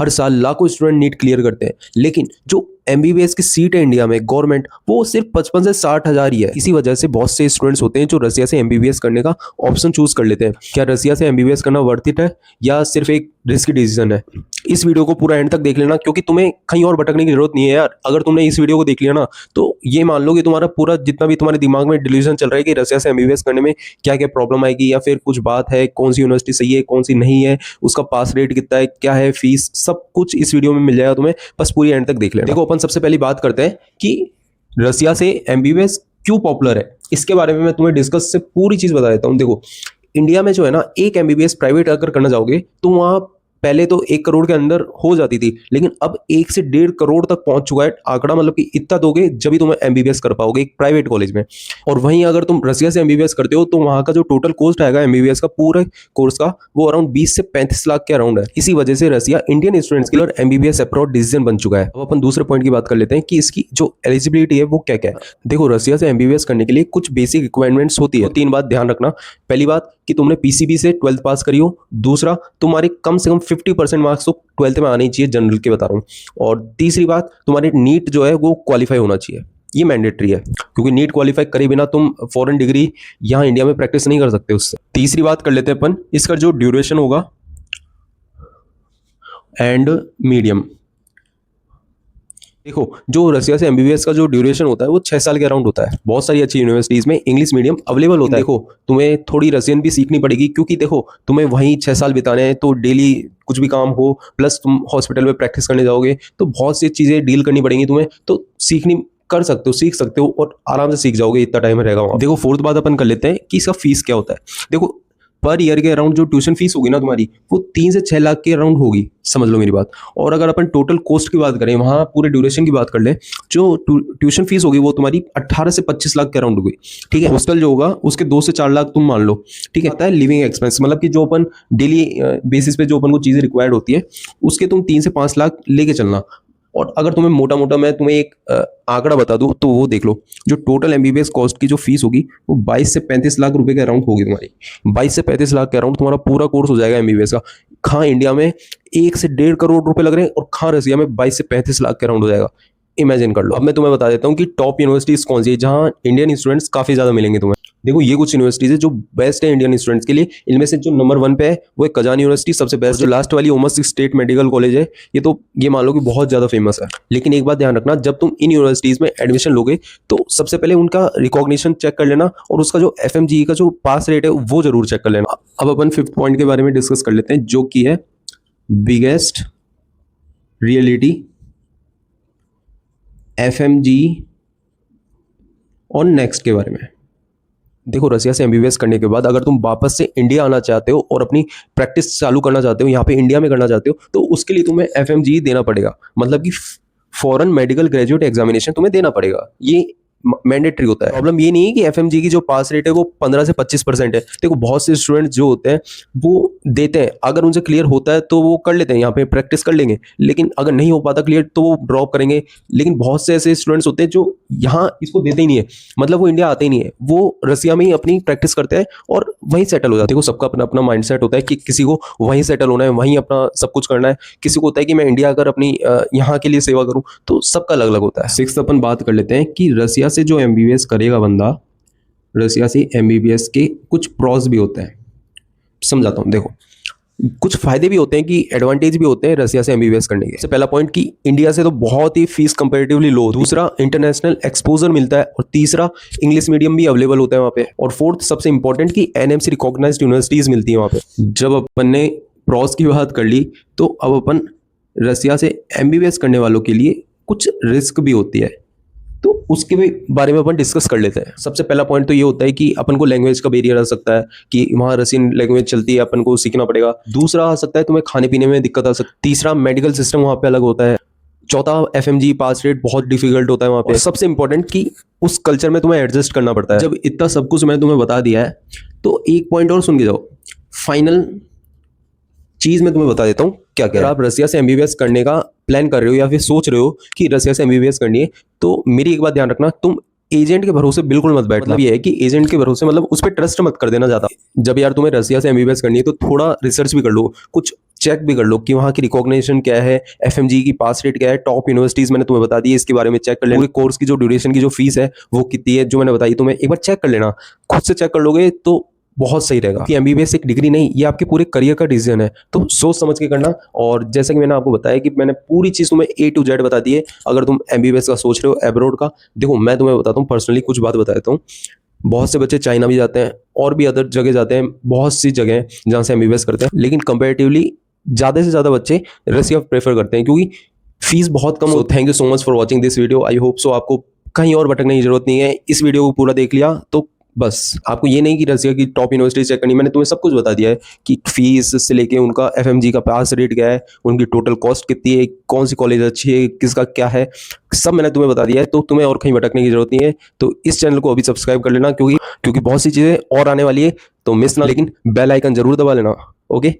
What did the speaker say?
हर साल लाखों student NEET clear करते हैं, लेकिन जो एमबीबीएस की सीट है इंडिया में गवर्नमेंट, वो सिर्फ 55 से 60 हजार ही है। इसी वजह से बहुत से स्टूडेंट्स होते हैं जो रसिया से एमबीबीएस करने का ऑप्शन चूज कर लेते हैं। क्या रसिया से एमबीबीएस करना वर्थ इट है या सिर्फ एक रिस्की डिसीजन है? इस वीडियो को पूरा एंड तक देख लेना, क्योंकि तुम्हें कहीं और भटकने की जरूरत नहीं है यार। अगर तुमने इस वीडियो को देख लिया ना, तो ये मान लो कि तुम्हारा पूरा जितना भी तुम्हारे दिमाग में डिल्यूजन चल रहा है कि रसिया से एमबीबीएस करने में क्या क्या प्रॉब्लम आएगी, या फिर कुछ बात है, कौन सी यूनिवर्सिटी सही है कौन सी नहीं है, उसका पास रेट कितना है, क्या है फीस, सब कुछ इस वीडियो में मिल जाएगा तुम्हें। बस पूरी एंड तक देख लेना। देखो, अपन सबसे पहली बात करते हैं कि रसिया से एमबीबीएस क्यों पॉपुलर है। इसके बारे में मैं तुम्हें डिस्कस से पूरी चीज बता देता हूं। देखो, इंडिया में जो है ना, एक एमबीबीएस प्राइवेट अगर करना चाहोगे तो वहां पहले तो 1 करोड़ के अंदर हो जाती थी, लेकिन अब 1 से 1.5 करोड़ तक पहुंच चुका है आंकड़ा। मतलब कि इतना दोगे जब भी तुम्हें एमबीबीएस कर पाओगे एक प्राइवेट कॉलेज में। और वहीं अगर तुम रसिया से एमबीबीएस करते हो तो वहां का जो टोटल कॉस्ट आएगा एमबीबीएस का पूरे कोर्स का, वो अराउंड 20 से 35 लाख के अराउंड है। इसी वजह से रसिया इंडियन स्टूडेंट्स के लिए एमबीबीएस अब्रॉड डिसीजन बन चुका है। अब अपन दूसरे पॉइंट की बात कर लेते हैं कि इसकी जो एलिजिबिलिटी है वो क्या क्या है। देखो, रसिया से एमबीबीएस करने के लिए कुछ बेसिक रिक्वायरमेंट्स होती है। 3 बात ध्यान रखना। पहली बात कि तुमने पीसीबी से 12th पास करी हो। दूसरा, तुम्हारे कम से कम 50% मार्क्स तो 12th में आने ही चाहिए, जनरल के बता रहा हूँ। और तीसरी बात, तुम्हारे नीट जो है वो क्वालिफाई होना चाहिए। ये मैंडेटरी है, क्योंकि नीट क्वालिफाई करे बिना तुम फॉरेन डिग्री यहाँ इंडिया में प्रैक्टिस नहीं कर सकते उससे। तीसरी बात कर लेते हैं अपन, इसका जो ड्यूरेशन होगा एंड मीडियम। देखो, जो रसिया से एमबीबीएस का जो ड्यूरेशन होता है वो 6 साल के अराउंड होता है। बहुत सारी अच्छी यूनिवर्सिटीज में इंग्लिश मीडियम अवेलेबल होता है। देखो, तुम्हें थोड़ी रसियन भी सीखनी पड़ेगी, क्योंकि देखो तुम्हें वहीं 6 साल बिताने हैं, तो डेली कुछ भी काम हो, प्लस तुम हॉस्पिटल में प्रैक्टिस करने जाओगे, तो बहुत सी चीजें डील करनी पड़ेंगी तुम्हें। तो सीखनी कर सकते हो, सीख सकते हो, और आराम से सीख जाओगे, इतना टाइम रहेगा वहाँ। देखो, फोर्थ बात अपन कर लेते हैं कि इसका फीस क्या होता है। देखो, पर ईयर के अराउंड जो ट्यूशन फीस होगी ना तुम्हारी, वो 3 से 6 लाख के अराउंड होगी, समझ लो मेरी बात। और अगर अपन टोटल कॉस्ट की बात करें, वहाँ पूरे ड्यूरेशन की बात कर ले, जो ट्यूशन फीस होगी वो तुम्हारी 18 से 25 लाख के अराउंड होगी। ठीक है, हॉस्टल जो होगा उसके 2 से 4 लाख तुम मान लो। ठीक है, आता है लिविंग एक्सपेंस, मतलब कि जो अपन डेली बेसिस पे जो अपन को चीजें रिक्वायर्ड होती है, उसके तुम 3 से 5 लाख लेके चलना। और अगर तुम्हें मोटा मोटा मैं तुम्हें एक आंकड़ा बता दूं, तो वो देख लो, जो टोटल एमबीबीएस कॉस्ट की जो फीस होगी वो 22 से 35 लाख रुपए के अराउंड होगी तुम्हारी। 22 से 35 लाख के अराउंड तुम्हारा पूरा कोर्स हो जाएगा एमबीबीएस का। कहाँ इंडिया में 1 से 1.5 करोड़ रुपए लग रहे हैं, और कहाँ रसिया में 22 से 35 लाख के अराउंड हो जाएगा। इमेजिन कर लो। अब मैं तुम्हें बता देता हूँ कि टॉप यूनिवर्सिटीज कौन सी है जहाँ इंडियन स्टूडेंट्स काफी ज्यादा मिलेंगे तुम्हें। देखो, ये कुछ यूनिवर्सिटीज है जो बेस्ट है इंडियन स्टूडेंट्स के लिए। इनमें से जो नंबर 1 पे है वो है कजान यूनिवर्सिटी, सबसे बेस्ट। जो लास्ट वाली ओमस स्टेट मेडिकल कॉलेज है, ये तो ये मान लो कि बहुत ज्यादा फेमस है। लेकिन एक बात ध्यान रखना, जब तुम इन यूनिवर्सिटीज में एडमिशन लोगे तो सबसे पहले उनका रिकॉग्निशन चेक कर लेना, और उसका जो एफएमजीई का जो पास रेट है वो जरूर चेक कर लेना। अब अपन 5th पॉइंट के बारे में डिस्कस कर लेते हैं, जो कि है बिगेस्ट रियलिटी एफएमजीई और नेक्स्ट के बारे में। देखो, रसिया से एमबीबीएस करने के बाद अगर तुम वापस से इंडिया आना चाहते हो और अपनी प्रैक्टिस चालू करना चाहते हो, यहाँ पे इंडिया में करना चाहते हो, तो उसके लिए तुम्हें एफएमजीई देना पड़ेगा। मतलब कि फॉरेन मेडिकल ग्रेजुएट एग्जामिनेशन तुम्हें देना पड़ेगा। ये मैंडेटरी होता है। प्रॉब्लम ये नहीं है कि एफएमजी की जो पास रेट है वो 15 से 25% है। देखो, बहुत से स्टूडेंट्स जो होते हैं वो देते हैं, अगर उनसे क्लियर होता है तो वो कर लेते हैं, यहाँ पे प्रैक्टिस कर लेंगे। लेकिन अगर नहीं हो पाता क्लियर तो वो ड्रॉप करेंगे। लेकिन बहुत से ऐसे स्टूडेंट्स होते हैं जो यहाँ इसको देते ही नहीं है, मतलब वो इंडिया आते ही नहीं है, वो रसिया में ही अपनी प्रैक्टिस करते हैं और वहीं सेटल हो जाते हैं। देखो, सबका अपना अपना माइंडसेट होता है कि किसी को वहीं सेटल होना है, वहीं अपना सब कुछ करना है। किसी को होता है कि मैं इंडिया अगर अपनी यहाँ के लिए सेवा करूँ, तो सबका अलग अलग होता है। 6th अपन बात कर लेते हैं कि रसिया से जो एमबीबीएस करेगा बंदा, रसिया से एमबीबीएस के कुछ प्रॉस भी होते हैं, समझाता हूँ। देखो, कुछ फायदे भी होते हैं कि एडवांटेज भी होते हैं रसिया से एमबीबीएस करने के। सबसे पहला पॉइंट कि इंडिया से तो बहुत ही फीस कंपैरेटिवली लो। दूसरा, इंटरनेशनल एक्सपोजर मिलता है। और तीसरा, इंग्लिश मीडियम भी अवेलेबल होता है वहाँ पे। और फोर्थ, सबसे इंपॉर्टेंट कि एनएमसी रिकॉग्नाइज्ड यूनिवर्सिटीज मिलती है वहाँ पे। जब अपन ने प्रॉस की बात कर ली, तो अब अपन रसिया से एमबीबीएस करने वालों के लिए कुछ रिस्क भी होती है, तो उसके भी बारे में अपन डिस्कस कर लेते हैं। सबसे पहला पॉइंट तो ये होता है कि अपन को लैंग्वेज का बैरियर आ सकता है, कि वहाँ रसियन लैंग्वेज चलती है, अपन को सीखना पड़ेगा। दूसरा आ सकता है तुम्हें खाने पीने में दिक्कत आ सकती है। तीसरा, मेडिकल सिस्टम वहाँ पे अलग होता है। चौथा, एफएमजी पास रेट बहुत डिफिकल्ट होता है वहाँ पे। और सबसे इंपॉर्टेंट कि उस कल्चर में तुम्हें एडजस्ट करना पड़ता है। जब इतना सब कुछ मैंने तुम्हें बता दिया है, तो एक पॉइंट और सुन के जाओ। फाइनल चीज मैं तुम्हें बता देता हूँ क्या क्या। आप रसिया से एमबीबीएस करने का प्लान कर रहे हो या फिर सोच रहे हो कि रसिया से एमबीबीएस करनी है, तो मेरी एक बात ध्यान रखना, तुम एजेंट के भरोसे बिल्कुल मत बैठना। मतलब ये है कि एजेंट के भरोसे मतलब उस पर ट्रस्ट मत कर देना ज़्यादा। जब यार तुम्हें रसिया से एमबीबीएस करनी है तो थोड़ा रिसर्च भी कर लो, कुछ चेक भी कर लो कि वहाँ की रिकॉग्निशन क्या है, एफएमजी की पास रेट क्या है, टॉप यूनिवर्सिटीज़ मैंने तुम्हें बता दी है, इसके बारे में चेक कर लेना। पूरे कोर्स की जो ड्यूरेशन की जो फीस है वो कितनी है, जो मैंने बताई तुम्हें एक बार चेक कर लेना। खुद से चेक कर लोगे तो बहुत सही रहेगा कि एमबीबीएस एक डिग्री नहीं, ये आपके पूरे करियर का डिसीजन है, तो सोच समझ के करना। और जैसा कि मैंने आपको बताया कि मैंने पूरी चीज़ तुम्हें ए टू जेड बता दी है। अगर तुम एमबीबीएस का सोच रहे हो एब्रोड का, देखो मैं तुम्हें बताता हूँ पर्सनली, कुछ बात बता देता हूँ। बहुत से बच्चे चाइना भी जाते हैं और भी अदर जगह जाते हैं, बहुत सी जगह हैं जहाँ से एमबीबीएस करते हैं, लेकिन कंपेरेटिवली ज़्यादा से ज़्यादा बच्चे रसिया प्रेफर करते हैं क्योंकि फीस बहुत कम। Thank you so much for watching this video. I hope so आपको कहीं और भटकने की जरूरत नहीं है। इस वीडियो को पूरा देख लिया तो बस आपको ये नहीं कि रसिया की टॉप यूनिवर्सिटी चेक करनी, मैंने तुम्हें सब कुछ बता दिया है कि फीस से लेके उनका एफएमजी का पास रेट क्या है, उनकी टोटल कॉस्ट कितनी है, कौन सी कॉलेज अच्छी है, किसका क्या है, सब मैंने तुम्हें बता दिया है। तो तुम्हें और कहीं भटकने की जरूरत नहीं है। तो इस चैनल को अभी सब्सक्राइब कर लेना क्योंकि बहुत सी चीज़ें और आने वाली है, तो मिस ना, लेकिन बेल आइकन जरूर दबा लेना। ओके।